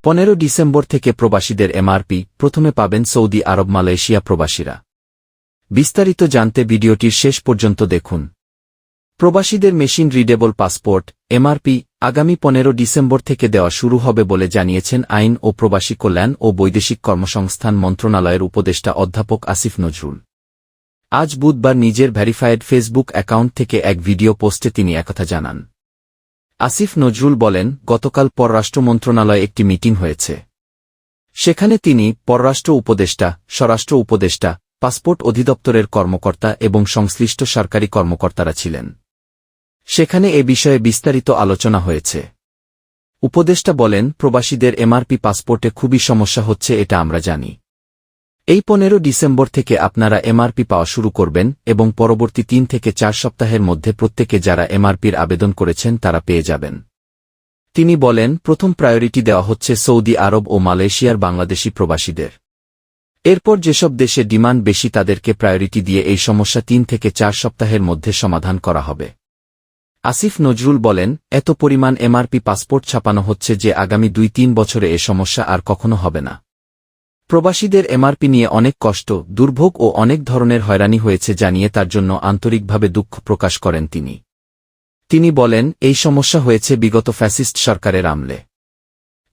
15 December থেকে প্রবাসীদের MRP প্রথমে পাবেন সৌদি আরব মালয়েশিয়া প্রবাসীরা। বিস্তারিত জানতে ভিডিওটির শেষ পর্যন্ত দেখুন। প্রবাসীদের মেশিন রিডেবল পাসপোর্ট এমআরপি আগামী 15 ডিসেম্বর থেকে দেওয়া শুরু হবে বলে জানিয়েছেন আইন ও প্রবাসী কল্যাণ ও বৈদেশিক কর্মসংস্থান মন্ত্রণালয়ের উপদেষ্টা অধ্যাপক আসিফ নজরুল। আজ বুধবার নিজের ভেরিফায়েড ফেসবুক অ্যাকাউন্ট থেকে এক ভিডিও পোস্টে তিনি একথা জানান। আসিফ নজরুল বলেন, গতকাল পররাষ্ট্র মন্ত্রণালয়ে একটি মিটিং হয়েছে। সেখানে তিনি পররাষ্ট্র উপদেষ্টা, স্বরাষ্ট্র উপদেষ্টা, পাসপোর্ট অধিদপ্তরের কর্মকর্তা এবং সংশ্লিষ্ট সরকারি কর্মকর্তারা ছিলেন। সেখানে এ বিষয়ে বিস্তারিত আলোচনা হয়েছে। উপদেষ্টা বলেন, প্রবাসীদের এমআরপি পাসপোর্টে খুবই সমস্যা হচ্ছে, এটা আমরা জানি। এই 15 ডিসেম্বর থেকে আপনারা এমআরপি পাওয়া শুরু করবেন এবং পরবর্তী 3 থেকে 4 সপ্তাহের মধ্যে প্রত্যেকে যারা এমআরপির আবেদন করেছেন তারা পেয়ে যাবেন। তিনি বলেন, প্রথম প্রায়োরিটি দেওয়া হচ্ছে সৌদি আরব ও মালয়েশিয়ার বাংলাদেশি প্রবাসীদের। এরপর যেসব দেশে ডিমান্ড বেশি তাদেরকে প্রায়োরিটি দিয়ে এই সমস্যা 3 থেকে 4 সপ্তাহের মধ্যে সমাধান করা হবে। আসিফ নজরুল বলেন, এত পরিমাণ এমআরপি পাসপোর্ট ছাপানো হচ্ছে যে আগামী 2-3 বছরে এ সমস্যা আর কখনো হবে না। প্রবাসীদের এমআরপি নিয়ে অনেক কষ্ট, দুর্ভোগ ও অনেক ধরনের হয়রানি হয়েছে জানিয়ে তার জন্য আন্তরিকভাবে দুঃখ প্রকাশ করেন তিনি। তিনি বলেন, এই সমস্যা হয়েছে বিগত ফ্যাসিস্ট সরকারের আমলে।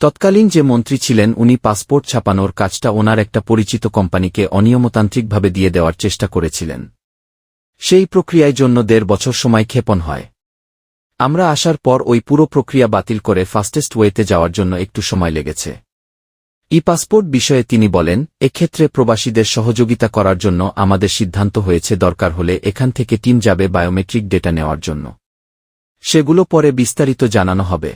তৎকালীন যে মন্ত্রী ছিলেন উনি পাসপোর্ট ছাপানোর কাজটা ওনার একটা পরিচিত কোম্পানিকে অনিয়মতান্ত্রিকভাবে দিয়ে দেওয়ার চেষ্টা করেছিলেন। সেই প্রক্রিয়ায় জন্য 1.5 বছর সময় ক্ষেপণ হয়। আমরা আসার পর ওই পুরো প্রক্রিয়া বাতিল করে ফাস্টেস্ট ওয়েতে যাওয়ার জন্য একটু সময় লেগেছে। পাসপোর্ট বিষয়ে তিনি বলেন, এক্ষেত্রে প্রবাসীদের সহযোগিতা করার জন্য আমাদের সিদ্ধান্ত হয়েছে দরকার হলে এখান থেকে টিম যাবে বায়োমেট্রিক ডেটা নেওয়ার জন্য। সেগুলো পরে বিস্তারিত জানানো হবে।